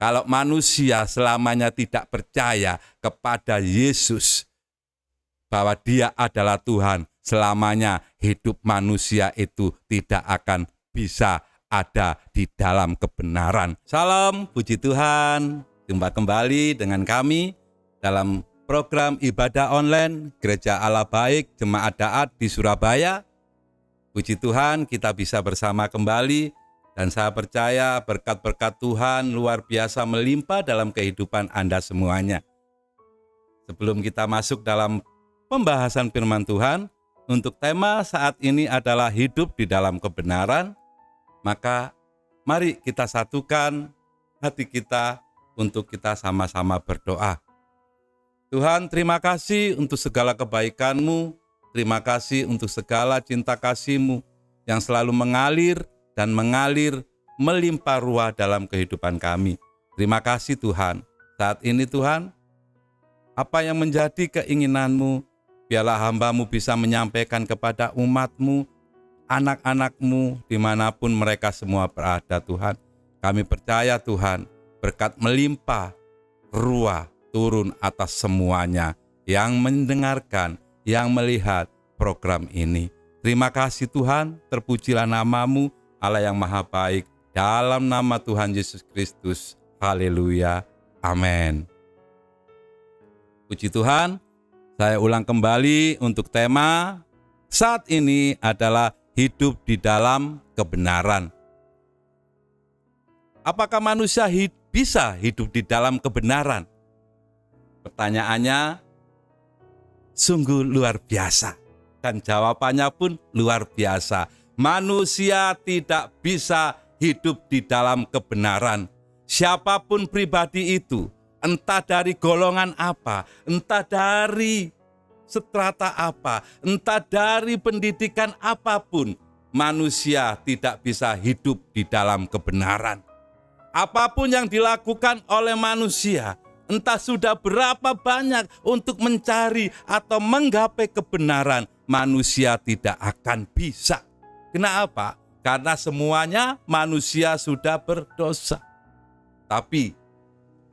Kalau manusia selamanya tidak percaya kepada Yesus, bahwa Dia adalah Tuhan, selamanya hidup manusia itu tidak akan bisa ada di dalam kebenaran. Salam, puji Tuhan. Jumpa kembali dengan kami dalam program ibadah online Gereja Allah Baik Jemaat Daat di Surabaya. Puji Tuhan, kita bisa bersama kembali. Dan saya percaya berkat-berkat Tuhan luar biasa melimpah dalam kehidupan Anda semuanya. Sebelum kita masuk dalam pembahasan firman Tuhan, untuk tema saat ini adalah hidup di dalam kebenaran, maka mari kita satukan hati kita untuk kita sama-sama berdoa. Tuhan, terima kasih untuk segala kebaikan-Mu, terima kasih untuk segala cinta kasih-Mu yang selalu mengalir dan mengalir melimpah ruah dalam kehidupan kami. Terima kasih Tuhan. Saat ini Tuhan, apa yang menjadi keinginan-Mu, biarlah hamba-Mu bisa menyampaikan kepada umat-Mu, anak-anak-Mu, dimanapun mereka semua berada Tuhan. Kami percaya Tuhan, berkat melimpah ruah turun atas semuanya yang mendengarkan, yang melihat program ini. Terima kasih Tuhan, terpujilah nama-Mu, Allah yang maha baik, dalam nama Tuhan Yesus Kristus. Haleluya. Amin. Puji Tuhan, saya ulang kembali untuk tema saat ini adalah hidup di dalam kebenaran. Apakah manusia bisa hidup di dalam kebenaran? Pertanyaannya sungguh luar biasa. Dan jawabannya pun luar biasa. Manusia tidak bisa hidup di dalam kebenaran. Siapapun pribadi itu, entah dari golongan apa, entah dari strata apa, entah dari pendidikan apapun, manusia tidak bisa hidup di dalam kebenaran. Apapun yang dilakukan oleh manusia, entah sudah berapa banyak untuk mencari atau menggapai kebenaran, manusia tidak akan bisa. Kenapa? Karena semuanya manusia sudah berdosa. Tapi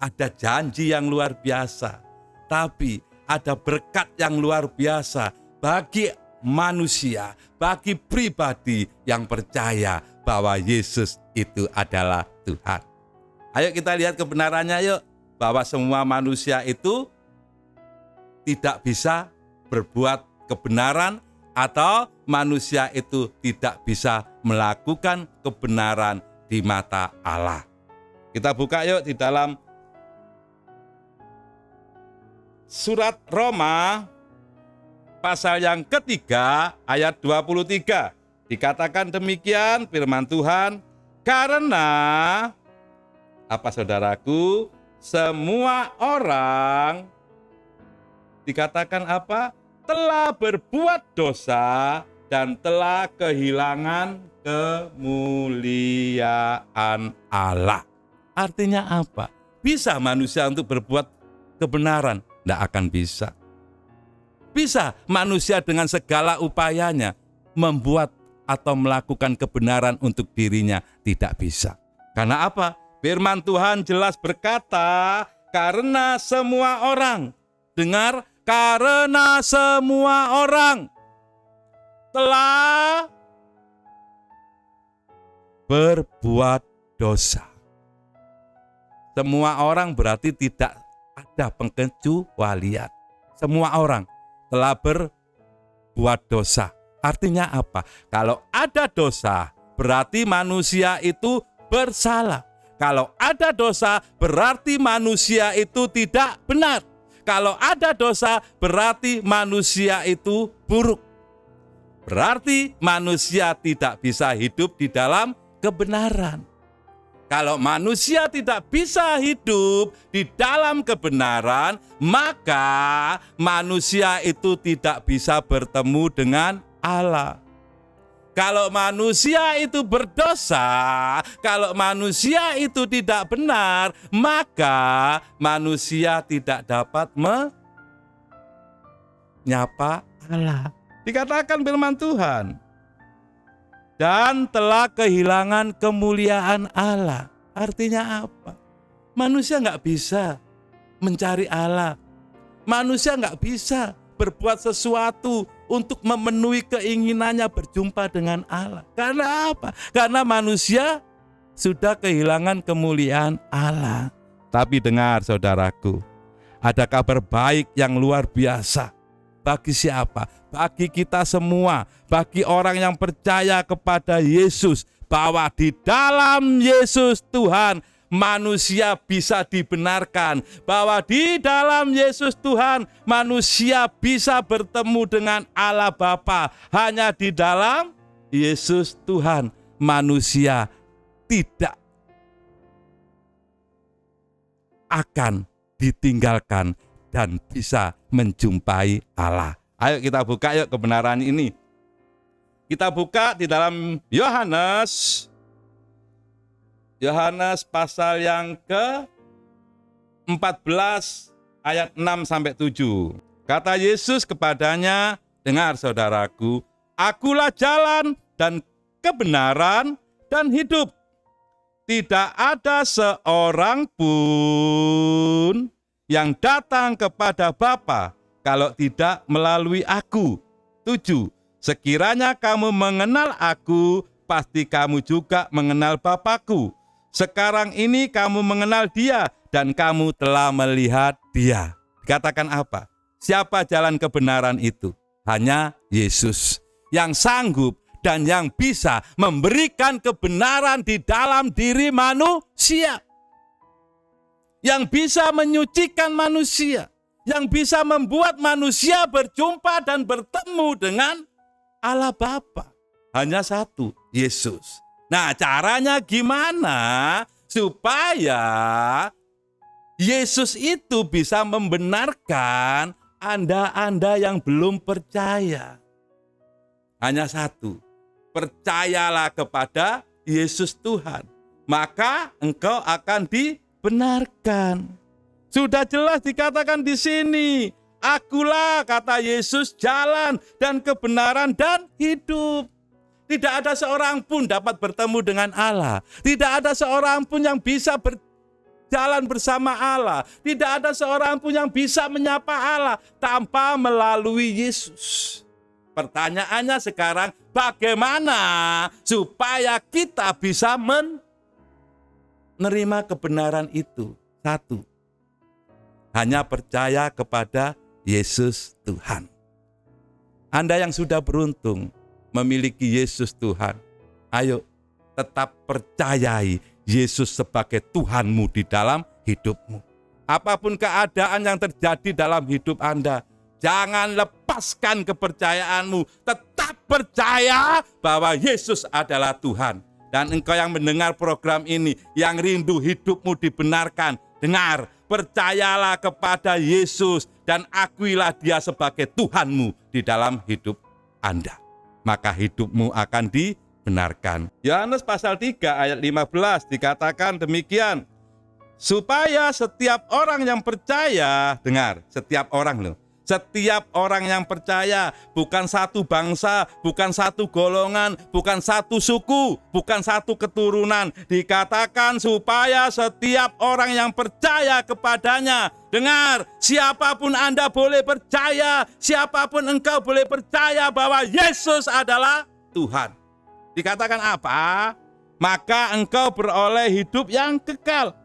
ada janji yang luar biasa. Tapi ada berkat yang luar biasa bagi manusia, bagi pribadi yang percaya bahwa Yesus itu adalah Tuhan. Ayo kita lihat kebenarannya yuk. Bahwa semua manusia itu tidak bisa berbuat kebenaran atau manusia itu tidak bisa melakukan kebenaran di mata Allah. Kita buka yuk di dalam surat Roma pasal yang ketiga ayat 23. Dikatakan demikian firman Tuhan, karena apa saudaraku? Semua orang dikatakan apa? Telah berbuat dosa dan telah kehilangan kemuliaan Allah. Artinya apa? Bisa manusia untuk berbuat kebenaran? Tidak akan bisa. Bisa manusia dengan segala upayanya membuat atau melakukan kebenaran untuk dirinya? Tidak bisa. Karena apa? Firman Tuhan jelas berkata, karena semua orang, dengar, karena semua orang telah berbuat dosa. Semua orang berarti tidak ada pengecualian. Semua orang telah berbuat dosa. Artinya apa? Kalau ada dosa, berarti manusia itu bersalah. Kalau ada dosa, berarti manusia itu tidak benar. Kalau ada dosa, berarti manusia itu buruk. Berarti manusia tidak bisa hidup di dalam kebenaran. Kalau manusia tidak bisa hidup di dalam kebenaran, maka manusia itu tidak bisa bertemu dengan Allah. Kalau manusia itu berdosa, kalau manusia itu tidak benar, maka manusia tidak dapat menyapa Allah. Dikatakan firman Tuhan, dan telah kehilangan kemuliaan Allah. Artinya apa? Manusia nggak bisa mencari Allah. Manusia nggak bisa berbuat sesuatu untuk memenuhi keinginannya berjumpa dengan Allah. Karena apa? Karena manusia sudah kehilangan kemuliaan Allah. Tapi dengar saudaraku, ada kabar baik yang luar biasa. Bagi siapa? Bagi kita semua, bagi orang yang percaya kepada Yesus, bahwa di dalam Yesus Tuhan manusia bisa dibenarkan, bahwa di dalam Yesus Tuhan manusia bisa bertemu dengan Allah Bapa. Hanya di dalam Yesus Tuhan manusia tidak akan ditinggalkan dan bisa menjumpai Allah. Ayo kita buka yuk kebenaran ini. Kita buka di dalam Yohanes pasal yang ke-14 ayat 6 sampai 7. Kata Yesus kepadanya, dengar saudaraku, akulah jalan dan kebenaran dan hidup. Tidak ada seorang pun yang datang kepada Bapa kalau tidak melalui aku. 7. Sekiranya kamu mengenal aku, pasti kamu juga mengenal Bapa-Ku. Sekarang ini kamu mengenal Dia dan kamu telah melihat Dia. Dikatakan apa? Siapa jalan kebenaran itu? Hanya Yesus yang sanggup dan yang bisa memberikan kebenaran di dalam diri manusia. Yang bisa menyucikan manusia, yang bisa membuat manusia berjumpa dan bertemu dengan Allah Bapa. Hanya satu, Yesus. Nah, caranya gimana supaya Yesus itu bisa membenarkan Anda yang belum percaya? Hanya satu, percayalah kepada Yesus Tuhan, maka engkau akan dibenarkan. Sudah jelas dikatakan di sini, akulah, kata Yesus, jalan dan kebenaran dan hidup. Tidak ada seorang pun dapat bertemu dengan Allah. Tidak ada seorang pun yang bisa berjalan bersama Allah. Tidak ada seorang pun yang bisa menyapa Allah tanpa melalui Yesus. Pertanyaannya sekarang, bagaimana supaya kita bisa menerima kebenaran itu? Satu, hanya percaya kepada Yesus Tuhan. Anda yang sudah beruntung memiliki Yesus Tuhan, ayo tetap percayai Yesus sebagai Tuhanmu di dalam hidupmu. Apapun keadaan yang terjadi dalam hidup Anda, jangan lepaskan kepercayaanmu. Tetap percaya bahwa Yesus adalah Tuhan. Dan engkau yang mendengar program ini, yang rindu hidupmu dibenarkan, dengar, percayalah kepada Yesus dan akuilah Dia sebagai Tuhanmu di dalam hidup Anda. Maka hidupmu akan dibenarkan. Yohanes pasal 3 ayat 15 dikatakan demikian. Supaya setiap orang yang percaya, dengar, setiap orang loh. Setiap orang yang percaya, bukan satu bangsa, bukan satu golongan, bukan satu suku, bukan satu keturunan. Dikatakan supaya setiap orang yang percaya kepadanya. Dengar, siapapun Anda boleh percaya, siapapun engkau boleh percaya bahwa Yesus adalah Tuhan. Dikatakan apa? Maka engkau beroleh hidup yang kekal.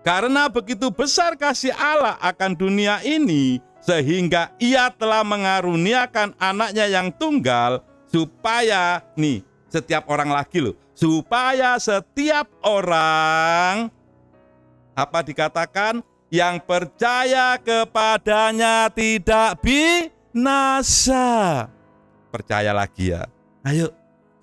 Karena begitu besar kasih Allah akan dunia ini, sehingga Ia telah mengaruniakan anaknya yang tunggal, supaya, nih, setiap orang lagi loh, supaya setiap orang, apa dikatakan, yang percaya kepadanya tidak binasa. Percaya lagi ya. Ayo,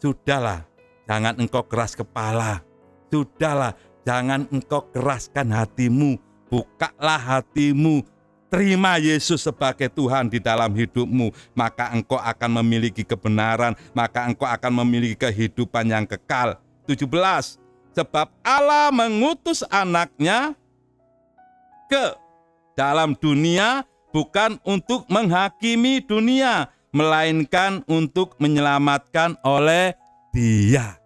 sudahlah, jangan engkau keras kepala. Sudahlah, jangan engkau keraskan hatimu. Bukalah hatimu. Terima Yesus sebagai Tuhan di dalam hidupmu, maka engkau akan memiliki kebenaran, maka engkau akan memiliki kehidupan yang kekal. 17. Sebab Allah mengutus anaknya ke dalam dunia bukan untuk menghakimi dunia, melainkan untuk menyelamatkan oleh Dia.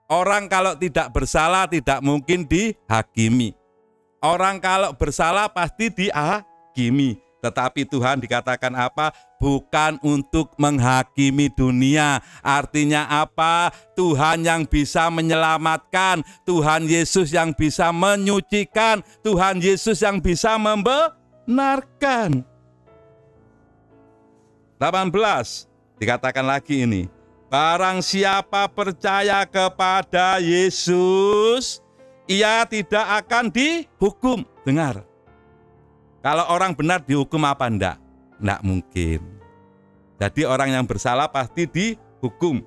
Orang kalau tidak bersalah tidak mungkin dihakimi. Orang kalau bersalah pasti dihakimi. Tetapi Tuhan dikatakan apa? Bukan untuk menghakimi dunia. Artinya apa? Tuhan yang bisa menyelamatkan, Tuhan Yesus yang bisa menyucikan, Tuhan Yesus yang bisa membenarkan. 18 dikatakan lagi ini. Barang siapa percaya kepada Yesus, ia tidak akan dihukum. Dengar. Kalau orang benar dihukum apa enggak? Enggak mungkin. Jadi orang yang bersalah pasti dihukum.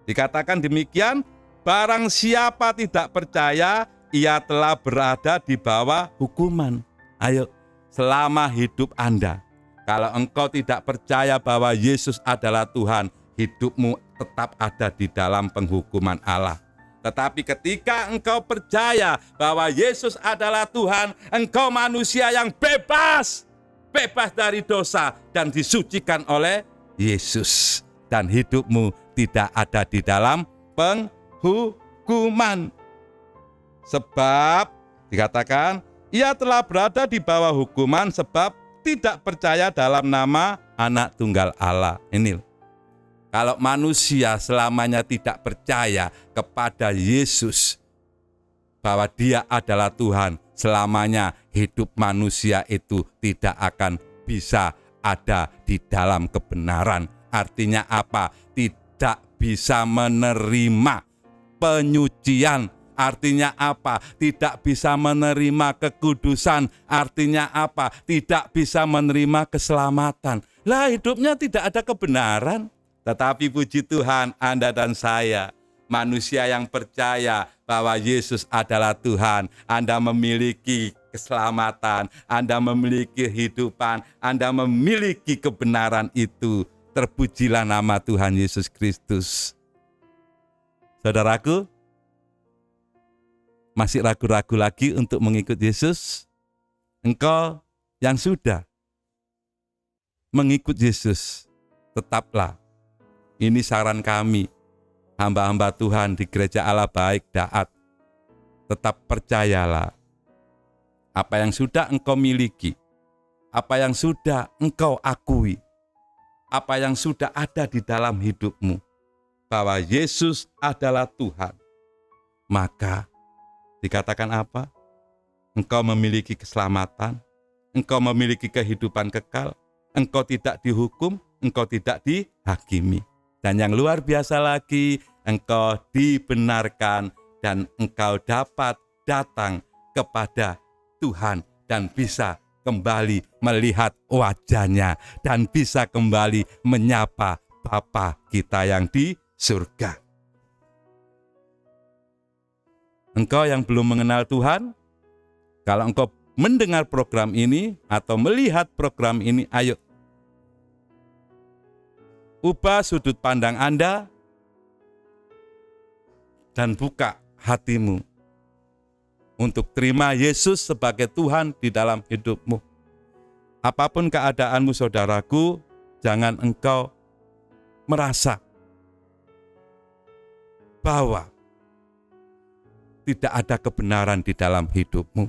Dikatakan demikian, barang siapa tidak percaya, ia telah berada di bawah hukuman. Ayo, selama hidup Anda, kalau engkau tidak percaya bahwa Yesus adalah Tuhan, hidupmu tetap ada di dalam penghukuman Allah. Tetapi ketika engkau percaya bahwa Yesus adalah Tuhan, engkau manusia yang bebas dari dosa dan disucikan oleh Yesus. Dan hidupmu tidak ada di dalam penghukuman. Sebab dikatakan, ia telah berada di bawah hukuman sebab tidak percaya dalam nama Anak Tunggal Allah. Ini kalau manusia selamanya tidak percaya kepada Yesus, bahwa Dia adalah Tuhan, selamanya hidup manusia itu tidak akan bisa ada di dalam kebenaran. Artinya apa? Tidak bisa menerima penyucian. Artinya apa? Tidak bisa menerima kekudusan. Artinya apa? Tidak bisa menerima keselamatan. Lah, hidupnya tidak ada kebenaran. Tetapi puji Tuhan, Anda dan saya, manusia yang percaya bahwa Yesus adalah Tuhan, Anda memiliki keselamatan, Anda memiliki kehidupan, Anda memiliki kebenaran itu. Terpujilah nama Tuhan Yesus Kristus. Saudaraku, masih ragu-ragu lagi untuk mengikut Yesus? Engkau yang sudah mengikut Yesus, tetaplah. Ini saran kami, hamba-hamba Tuhan di Gereja Allah Baik Daat. Tetap percayalah, apa yang sudah engkau miliki, apa yang sudah engkau akui, apa yang sudah ada di dalam hidupmu, bahwa Yesus adalah Tuhan. Maka dikatakan apa? Engkau memiliki keselamatan, engkau memiliki kehidupan kekal, engkau tidak dihukum, engkau tidak dihakimi. Dan yang luar biasa lagi, engkau dibenarkan dan engkau dapat datang kepada Tuhan dan bisa kembali melihat wajahnya dan bisa kembali menyapa Bapa kita yang di surga. Engkau yang belum mengenal Tuhan, kalau engkau mendengar program ini atau melihat program ini, ayo ubah sudut pandang Anda dan buka hatimu untuk terima Yesus sebagai Tuhan di dalam hidupmu. Apapun keadaanmu, saudaraku, jangan engkau merasa bahwa tidak ada kebenaran di dalam hidupmu.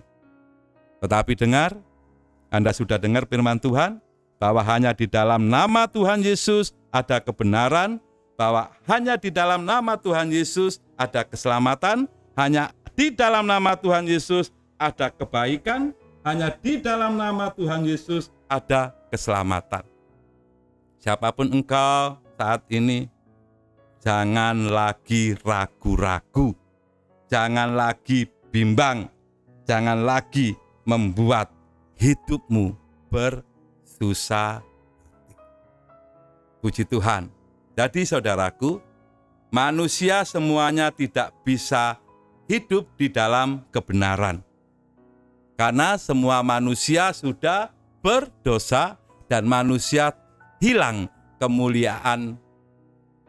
Tetapi dengar, Anda sudah dengar firman Tuhan, bahwa hanya di dalam nama Tuhan Yesus ada kebenaran, bahwa hanya di dalam nama Tuhan Yesus ada keselamatan, hanya di dalam nama Tuhan Yesus ada kebaikan, hanya di dalam nama Tuhan Yesus ada keselamatan. Siapapun engkau saat ini, jangan lagi ragu-ragu, jangan lagi bimbang, jangan lagi membuat hidupmu susah. Puji Tuhan. Jadi saudaraku, manusia semuanya tidak bisa hidup di dalam kebenaran. Karena semua manusia sudah berdosa dan manusia hilang kemuliaan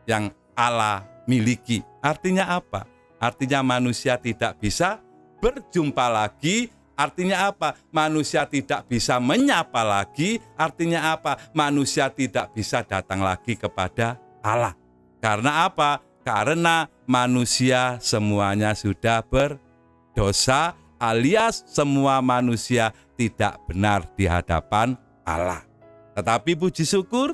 yang Allah miliki. Artinya apa? Artinya manusia tidak bisa berjumpa lagi. Artinya apa? Manusia tidak bisa menyapa lagi. Artinya apa? Manusia tidak bisa datang lagi kepada Allah. Karena apa? Karena manusia semuanya sudah berdosa, alias semua manusia tidak benar di hadapan Allah. Tetapi puji syukur,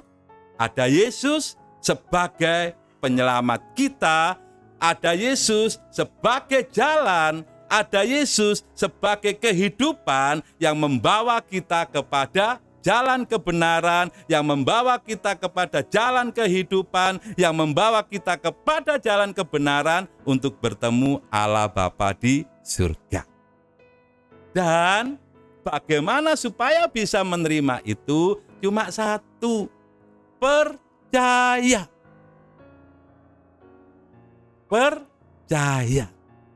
ada Yesus sebagai penyelamat kita, ada Yesus sebagai jalan, ada Yesus sebagai kehidupan yang membawa kita kepada jalan kebenaran, yang membawa kita kepada jalan kehidupan, yang membawa kita kepada jalan kebenaran untuk bertemu Allah Bapa di surga. Dan bagaimana supaya bisa menerima itu? Cuma satu, percaya. Percaya.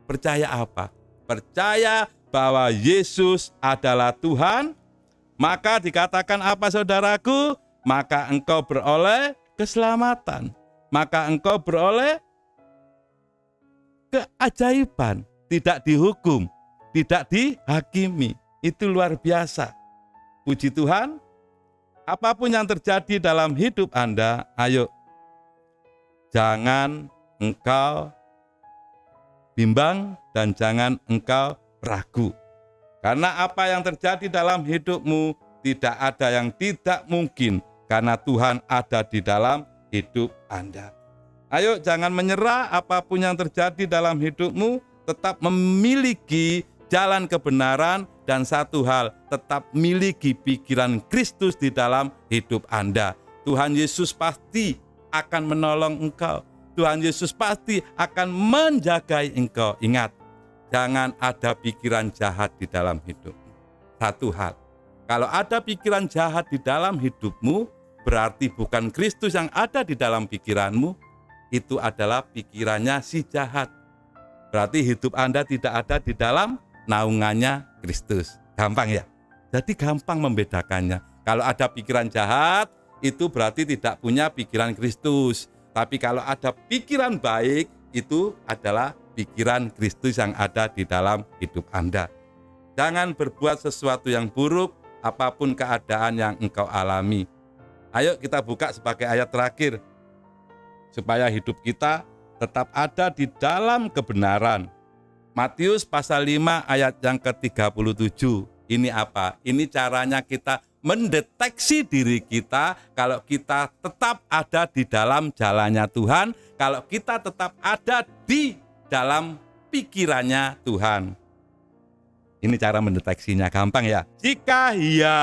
Percaya apa? Percaya bahwa Yesus adalah Tuhan. Maka dikatakan apa saudaraku? Maka engkau beroleh keselamatan. Maka engkau beroleh keajaiban. Tidak dihukum, tidak dihakimi. Itu luar biasa. Puji Tuhan, apapun yang terjadi dalam hidup Anda, ayo, jangan engkau bimbang dan jangan engkau ragu. Karena apa yang terjadi dalam hidupmu tidak ada yang tidak mungkin karena Tuhan ada di dalam hidup Anda. Ayo jangan menyerah apapun yang terjadi dalam hidupmu, tetap memiliki jalan kebenaran dan satu hal, tetap miliki pikiran Kristus di dalam hidup Anda. Tuhan Yesus pasti akan menolong engkau. Tuhan Yesus pasti akan menjagai engkau. Ingat, jangan ada pikiran jahat di dalam hidupmu. Satu hal, kalau ada pikiran jahat di dalam hidupmu, berarti bukan Kristus yang ada di dalam pikiranmu, itu adalah pikirannya si jahat. Berarti hidup Anda tidak ada di dalam naungannya Kristus. Gampang ya? Jadi gampang membedakannya. Kalau ada pikiran jahat, itu berarti tidak punya pikiran Kristus. Tapi kalau ada pikiran baik, itu adalah pikiran Kristus yang ada di dalam hidup Anda. Jangan berbuat sesuatu yang buruk, apapun keadaan yang engkau alami. Ayo kita buka sebagai ayat terakhir, supaya hidup kita tetap ada di dalam kebenaran. Matius pasal 5 ayat yang ke-37. Ini apa? Ini caranya kita mendeteksi diri kita kalau kita tetap ada di dalam jalannya Tuhan, kalau kita tetap ada di dalam pikirannya Tuhan. Ini cara mendeteksinya, gampang ya. Jika ya,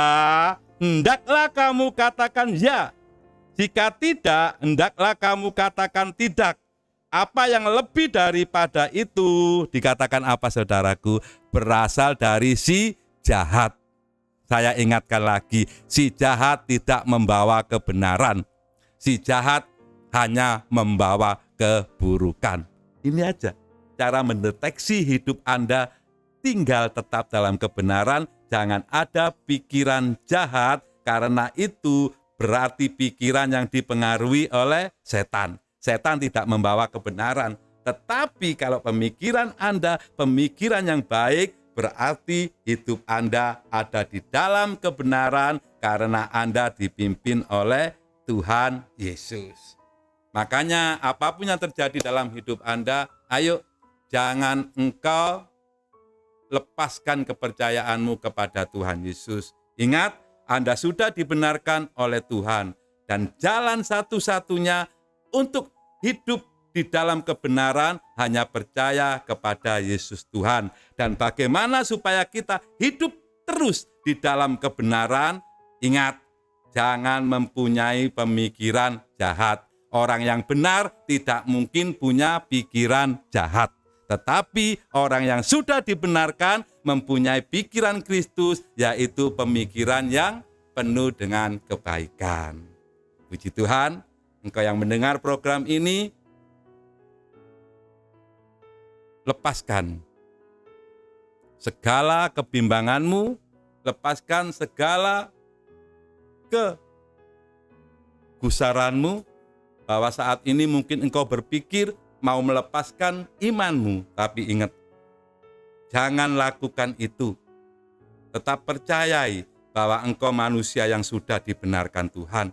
hendaklah kamu katakan ya. Jika tidak, hendaklah kamu katakan tidak. Apa yang lebih daripada itu, dikatakan apa saudaraku? Berasal dari si jahat. Saya ingatkan lagi, si jahat tidak membawa kebenaran. Si jahat hanya membawa keburukan. Ini aja cara mendeteksi hidup Anda, tinggal tetap dalam kebenaran, jangan ada pikiran jahat, karena itu berarti pikiran yang dipengaruhi oleh setan. Setan tidak membawa kebenaran, tetapi kalau pemikiran Anda, pemikiran yang baik, berarti hidup Anda ada di dalam kebenaran karena Anda dipimpin oleh Tuhan Yesus. Makanya apapun yang terjadi dalam hidup Anda, ayo jangan engkau lepaskan kepercayaanmu kepada Tuhan Yesus. Ingat, Anda sudah dibenarkan oleh Tuhan dan jalan satu-satunya untuk hidup di dalam kebenaran hanya percaya kepada Yesus Tuhan. Dan bagaimana supaya kita hidup terus di dalam kebenaran? Ingat, jangan mempunyai pemikiran jahat. Orang yang benar tidak mungkin punya pikiran jahat. Tetapi orang yang sudah dibenarkan mempunyai pikiran Kristus, yaitu pemikiran yang penuh dengan kebaikan. Puji Tuhan, engkau yang mendengar program ini, lepaskan segala kebimbanganmu, lepaskan segala kegusaranmu, bahwa saat ini mungkin engkau berpikir mau melepaskan imanmu, tapi ingat, jangan lakukan itu. Tetap percayai bahwa engkau manusia yang sudah dibenarkan Tuhan.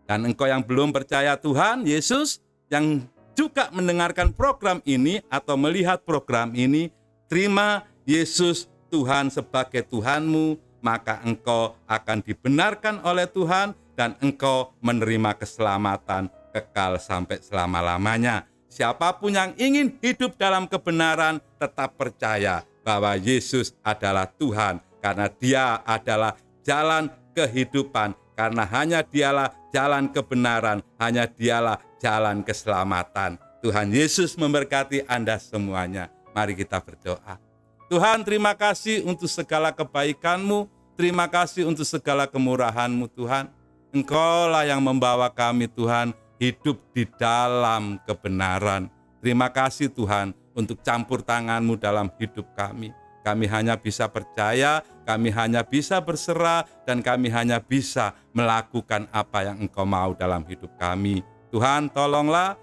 Dan engkau yang belum percaya Tuhan Yesus, yang juga mendengarkan program ini atau melihat program ini, terima Yesus Tuhan sebagai Tuhanmu, maka engkau akan dibenarkan oleh Tuhan dan engkau menerima keselamatan kekal sampai selama-lamanya. Siapapun yang ingin hidup dalam kebenaran, tetap percaya bahwa Yesus adalah Tuhan, karena Dia adalah jalan kehidupan, karena hanya Dialah jalan kebenaran, hanya Dialah jalan keselamatan. Tuhan Yesus memberkati Anda semuanya. Mari kita berdoa. Tuhan, terima kasih untuk segala kebaikan-Mu, terima kasih untuk segala kemurahan-Mu Tuhan. Engkau-lah yang membawa kami Tuhan hidup di dalam kebenaran. Terima kasih Tuhan untuk campur tangan-Mu dalam hidup kami. Kami hanya bisa percaya, kami hanya bisa berserah, dan kami hanya bisa melakukan apa yang Engkau mau dalam hidup kami. Tuhan, tolonglah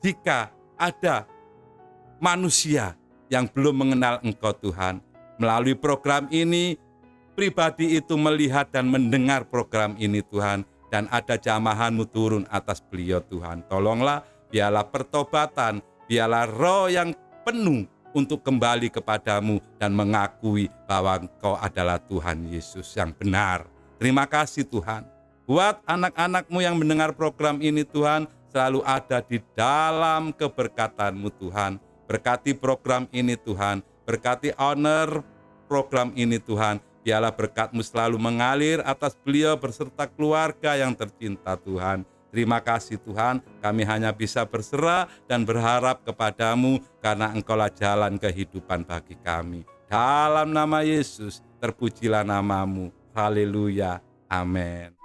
jika ada manusia yang belum mengenal Engkau Tuhan. Melalui program ini, pribadi itu melihat dan mendengar program ini Tuhan, dan ada jamahan-Mu turun atas beliau Tuhan. Tolonglah, biarlah pertobatan, biarlah roh yang penuh untuk kembali kepadamu dan mengakui bahwa Engkau adalah Tuhan Yesus yang benar. Terima kasih Tuhan. Buat anak-anak-Mu yang mendengar program ini Tuhan, selalu ada di dalam keberkatan-Mu Tuhan. Berkati program ini Tuhan, berkati owner program ini Tuhan. Biarlah berkat-Mu selalu mengalir atas beliau beserta keluarga yang tercinta Tuhan. Terima kasih Tuhan, kami hanya bisa berserah dan berharap kepadamu karena Engkaulah jalan kehidupan bagi kami. Dalam nama Yesus, terpujilah nama-Mu. Haleluya. Amin.